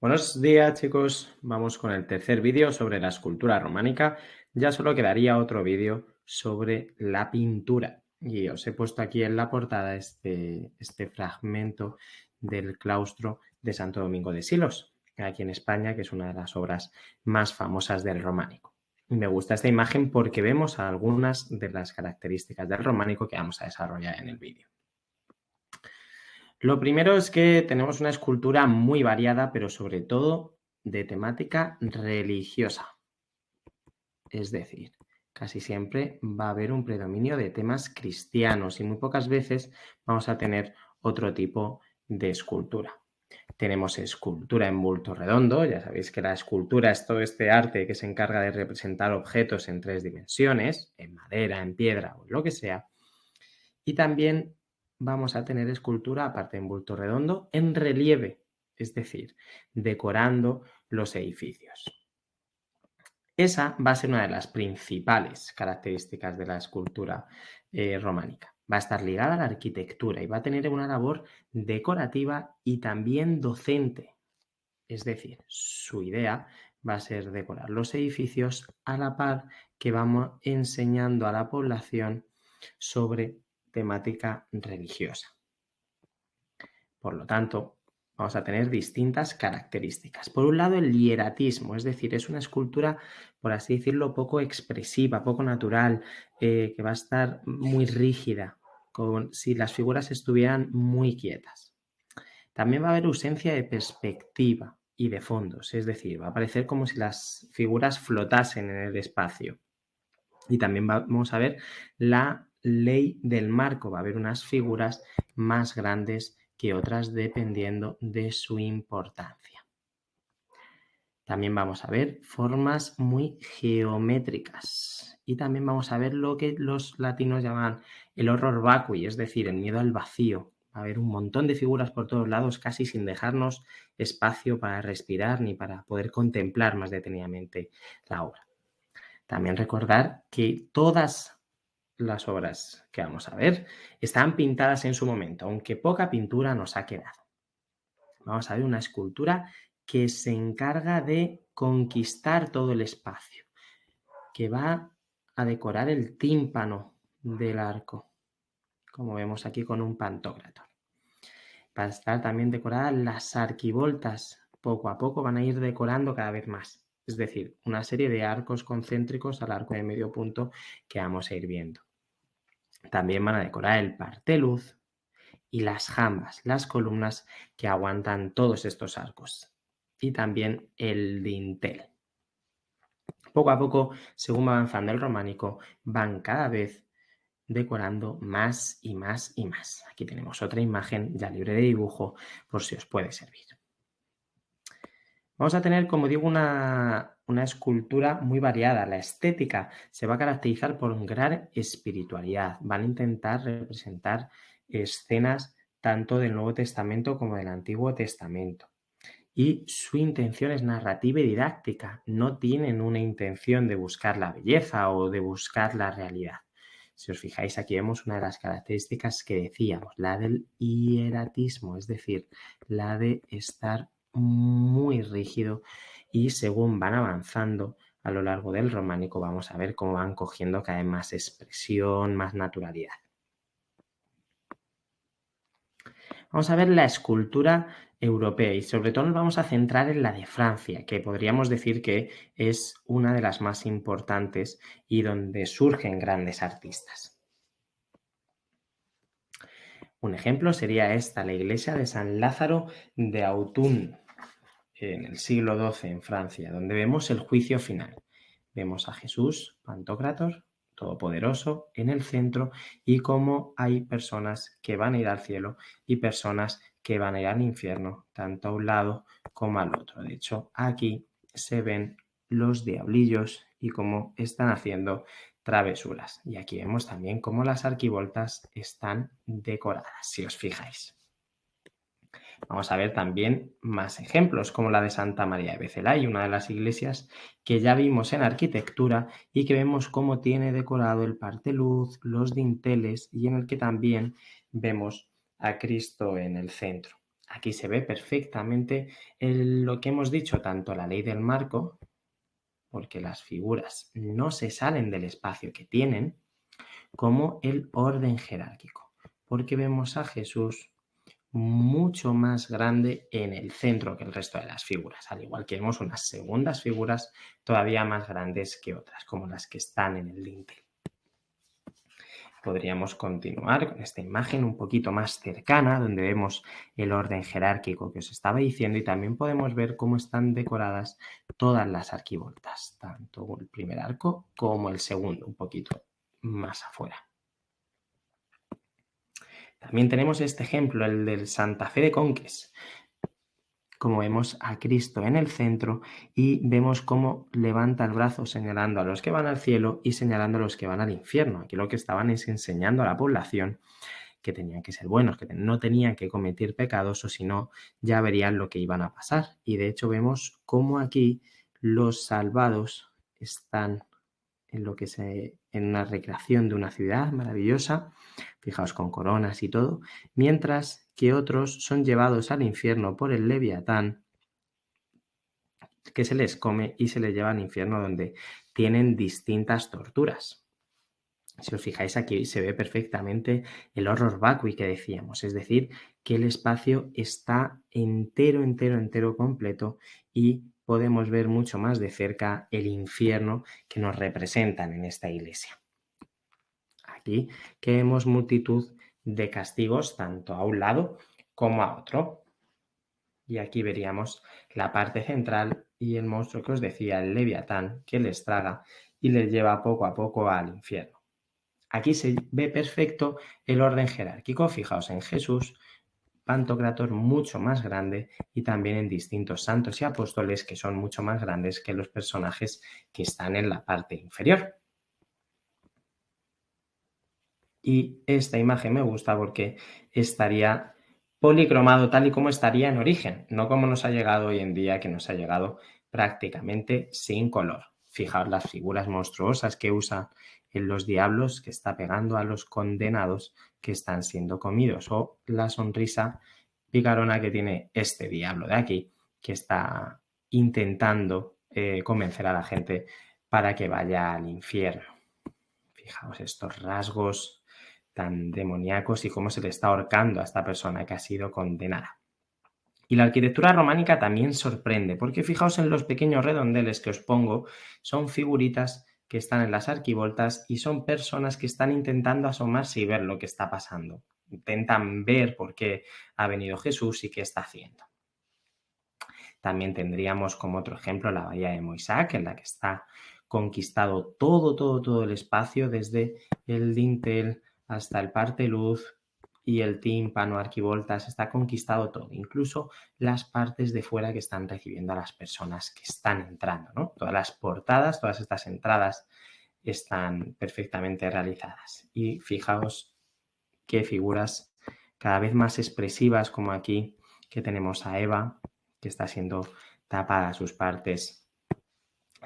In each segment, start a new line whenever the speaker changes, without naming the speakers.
Buenos días, chicos. Vamos con el tercer vídeo sobre la escultura románica. Ya solo quedaría otro vídeo sobre la pintura. Y os he puesto aquí en la portada este fragmento del claustro de Santo Domingo de Silos, aquí en España, que es una de las obras más famosas del románico. Y me gusta esta imagen porque vemos algunas de las características del románico que vamos a desarrollar en el vídeo. Lo primero es que tenemos una escultura muy variada, pero sobre todo de temática religiosa. Es decir, casi siempre va a haber un predominio de temas cristianos y muy pocas veces vamos a tener otro tipo de escultura. Tenemos escultura en bulto redondo. Ya sabéis que la escultura es todo este arte que se encarga de representar objetos en 3 dimensiones, en madera, en piedra o en lo que sea. Y también vamos a tener escultura, aparte en bulto redondo, en relieve, es decir, decorando los edificios. Esa va a ser una de las principales características de la escultura románica. Va a estar ligada a la arquitectura y va a tener una labor decorativa y también docente. Es decir, su idea va a ser decorar los edificios a la par que vamos enseñando a la población sobre temática religiosa. Por lo tanto, vamos a tener distintas características. Por un lado, el hieratismo, es decir, es una escultura, por así decirlo, poco expresiva, poco natural, que va a estar muy rígida, como si las figuras estuvieran muy quietas. También va a haber ausencia de perspectiva y de fondos, es decir, va a parecer como si las figuras flotasen en el espacio. Y también vamos a ver la ley del marco, va a haber unas figuras más grandes que otras dependiendo de su importancia. También vamos a ver formas muy geométricas y también vamos a ver lo que los latinos llaman el horror vacui, es decir, el miedo al vacío. Va a haber un montón de figuras por todos lados, casi sin dejarnos espacio para respirar ni para poder contemplar más detenidamente la obra. También recordar que todas las obras que vamos a ver están pintadas en su momento, aunque poca pintura nos ha quedado. Vamos a ver una escultura que se encarga de conquistar todo el espacio, que va a decorar el tímpano del arco, como vemos aquí con un pantocrátor. Va a estar también decoradas las arquivoltas, poco a poco van a ir decorando cada vez más. Es decir, una serie de arcos concéntricos al arco de medio punto que vamos a ir viendo. También van a decorar el parteluz y las jambas, las columnas que aguantan todos estos arcos. Y también el dintel. Poco a poco, según va avanzando el románico, van cada vez decorando más y más y más. Aquí tenemos otra imagen ya libre de dibujo por si os puede servir. Vamos a tener, como digo, una escultura muy variada. La estética se va a caracterizar por gran espiritualidad. Van a intentar representar escenas tanto del Nuevo Testamento como del Antiguo Testamento. Y su intención es narrativa y didáctica. No tienen una intención de buscar la belleza o de buscar la realidad. Si os fijáis, aquí vemos una de las características que decíamos, la del hieratismo, es decir, la de estar muy rígido y según van avanzando a lo largo del románico vamos a ver cómo van cogiendo cada vez más expresión, más naturalidad. Vamos a ver la escultura europea y sobre todo nos vamos a centrar en la de Francia, que podríamos decir que es una de las más importantes y donde surgen grandes artistas. Un ejemplo sería esta, la iglesia de San Lázaro de Autun, en el siglo XII en Francia, donde vemos el juicio final. Vemos a Jesús, Pantocrátor, todopoderoso, en el centro y cómo hay personas que van a ir al cielo y personas que van a ir al infierno, tanto a un lado como al otro. De hecho, aquí se ven los diablillos y cómo están haciendo travesuras. Y aquí vemos también cómo las arquivoltas están decoradas, si os fijáis. Vamos a ver también más ejemplos, como la de Santa María de Becelay, una de las iglesias que ya vimos en arquitectura y que vemos cómo tiene decorado el parteluz, los dinteles y en el que también vemos a Cristo en el centro. Aquí se ve perfectamente lo que hemos dicho, tanto la ley del marco, porque las figuras no se salen del espacio que tienen, como el orden jerárquico, porque vemos a Jesús mucho más grande en el centro que el resto de las figuras, al igual que vemos unas segundas figuras todavía más grandes que otras, como las que están en el dintel. Podríamos continuar con esta imagen un poquito más cercana, donde vemos el orden jerárquico que os estaba diciendo, y también podemos ver cómo están decoradas todas las arquivoltas, tanto el primer arco como el segundo, un poquito más afuera. También tenemos este ejemplo, el del Santa Fe de Conques. Como vemos a Cristo en el centro y vemos cómo levanta el brazo señalando a los que van al cielo y señalando a los que van al infierno. Aquí lo que estaban es enseñando a la población que tenían que ser buenos, que no tenían que cometer pecados, o si no, ya verían lo que iban a pasar. Y de hecho vemos cómo aquí los salvados están en una recreación de una ciudad maravillosa, fijaos, con coronas y todo, mientras que otros son llevados al infierno por el Leviatán, que se les come y se les lleva al infierno, donde tienen distintas torturas. Si os fijáis, aquí se ve perfectamente el horror vacui que decíamos, es decir, que el espacio está entero completo, y podemos ver mucho más de cerca el infierno que nos representan en esta iglesia. Aquí que vemos multitud de castigos tanto a un lado como a otro. Y aquí veríamos la parte central y el monstruo que os decía, el Leviatán, que les traga y les lleva poco a poco al infierno. Aquí se ve perfecto el orden jerárquico. Fijaos en Jesús, Pantocrátor mucho más grande, y también en distintos santos y apóstoles que son mucho más grandes que los personajes que están en la parte inferior. Y esta imagen me gusta porque estaría policromado tal y como estaría en origen, no como nos ha llegado hoy en día, que nos ha llegado prácticamente sin color. Fijaos las figuras monstruosas que usa en los diablos, que está pegando a los condenados que están siendo comidos, o la sonrisa picarona que tiene este diablo de aquí, que está intentando convencer a la gente para que vaya al infierno. Fijaos estos rasgos tan demoníacos y cómo se le está ahorcando a esta persona que ha sido condenada. Y la arquitectura románica también sorprende, porque fijaos en los pequeños redondeles que os pongo, son figuritas que están en las arquivoltas y son personas que están intentando asomarse y ver lo que está pasando. Intentan ver por qué ha venido Jesús y qué está haciendo. También tendríamos como otro ejemplo la bahía de Moissac, en la que está conquistado todo el espacio, desde el dintel hasta el parteluz y el tímpano, arquivoltas, está conquistado todo, incluso las partes de fuera que están recibiendo a las personas que están entrando, ¿no? Todas las portadas, todas estas entradas están perfectamente realizadas. Y fijaos qué figuras cada vez más expresivas, como aquí que tenemos a Eva, que está siendo tapada sus partes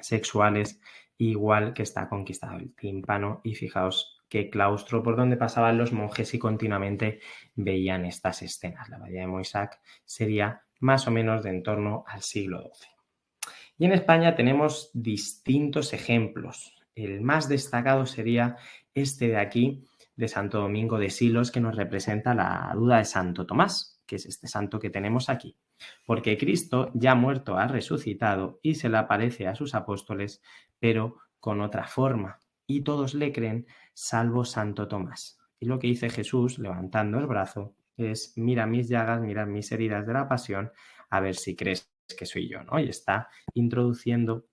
sexuales, igual que está conquistado el tímpano, y fijaos qué claustro por donde pasaban los monjes y continuamente veían estas escenas. La bahía de Moissac sería más o menos de en torno al siglo XII. Y en España tenemos distintos ejemplos. El más destacado sería este de aquí, de Santo Domingo de Silos, que nos representa la duda de Santo Tomás, que es este santo que tenemos aquí. Porque Cristo, ya muerto, ha resucitado y se le aparece a sus apóstoles, pero con otra forma. Y todos le creen, salvo Santo Tomás. Y lo que dice Jesús, levantando el brazo, es: mira mis llagas, mira mis heridas de la pasión, a ver si crees que soy yo, ¿no? Y está introduciendo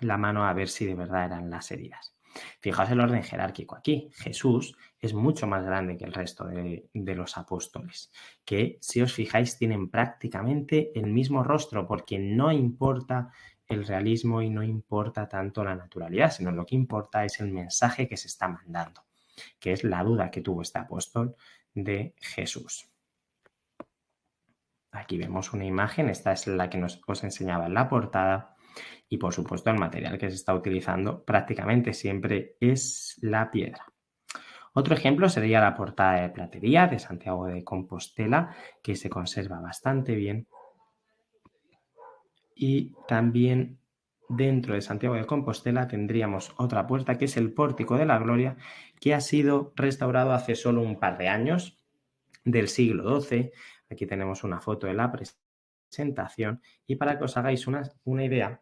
la mano a ver si de verdad eran las heridas. Fijaos el orden jerárquico aquí. Jesús es mucho más grande que el resto de los apóstoles, que, si os fijáis, tienen prácticamente el mismo rostro, porque no importa el realismo y no importa tanto la naturalidad, sino lo que importa es el mensaje que se está mandando, que es la duda que tuvo este apóstol de Jesús. Aquí vemos una imagen, esta es la que os enseñaba en la portada, y por supuesto el material que se está utilizando prácticamente siempre es la piedra. Otro ejemplo sería la portada de platería de Santiago de Compostela, que se conserva bastante bien. Y también dentro de Santiago de Compostela tendríamos otra puerta que es el Pórtico de la Gloria, que ha sido restaurado hace solo un par de años, del siglo XII. Aquí tenemos una foto de la presentación y para que os hagáis una idea,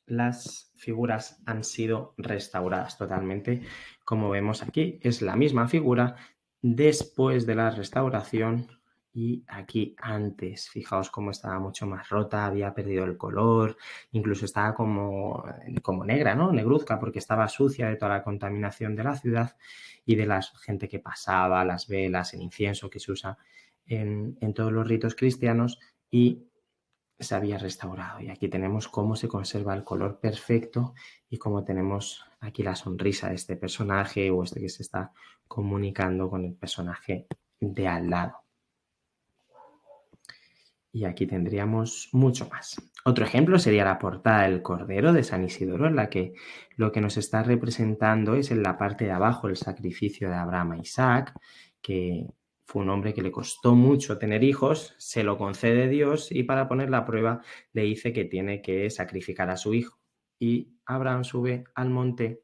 las figuras han sido restauradas totalmente. Como vemos aquí, es la misma figura después de la restauración y aquí antes. Fijaos cómo estaba mucho más rota, había perdido el color, incluso estaba como negra, ¿no? Negruzca, porque estaba sucia de toda la contaminación de la ciudad y de la gente que pasaba, las velas, el incienso que se usa en todos los ritos cristianos y se había restaurado. Y aquí tenemos cómo se conserva el color perfecto y cómo tenemos aquí la sonrisa de este personaje o este que se está comunicando con el personaje de al lado. Y aquí tendríamos mucho más. Otro ejemplo sería la portada del Cordero de San Isidoro, en la que lo que nos está representando es en la parte de abajo el sacrificio de Abraham a Isaac, que fue un hombre que le costó mucho tener hijos, se lo concede Dios y para poner la prueba le dice que tiene que sacrificar a su hijo. Y Abraham sube al monte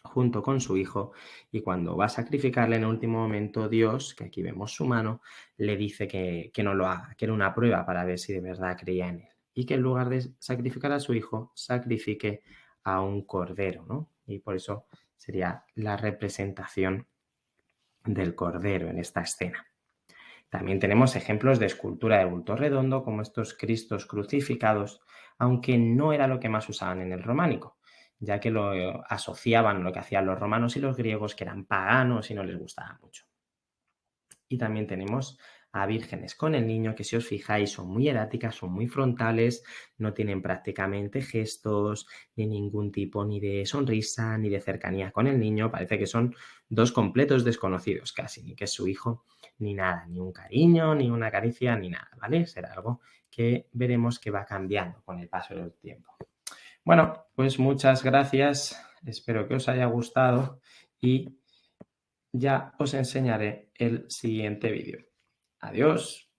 junto con su hijo y cuando va a sacrificarle en el último momento Dios, que aquí vemos su mano, le dice que no lo haga, que era una prueba para ver si de verdad creía en él y que en lugar de sacrificar a su hijo, sacrifique a un cordero, ¿no? Y por eso sería la representación del cordero en esta escena. También tenemos ejemplos de escultura de bulto redondo, como estos Cristos crucificados, aunque no era lo que más usaban en el románico, ya que lo asociaban lo que hacían los romanos y los griegos, que eran paganos y no les gustaba mucho. Y también tenemos a vírgenes con el niño, que si os fijáis son muy eráticas, son muy frontales, no tienen prácticamente gestos, ni ningún tipo ni de sonrisa, ni de cercanía con el niño. Parece que son dos completos desconocidos casi, ni que es su hijo, ni nada, ni un cariño, ni una caricia, ni nada, ¿vale? Será algo que veremos que va cambiando con el paso del tiempo. Bueno, pues muchas gracias, espero que os haya gustado y ya os enseñaré el siguiente vídeo. Adiós.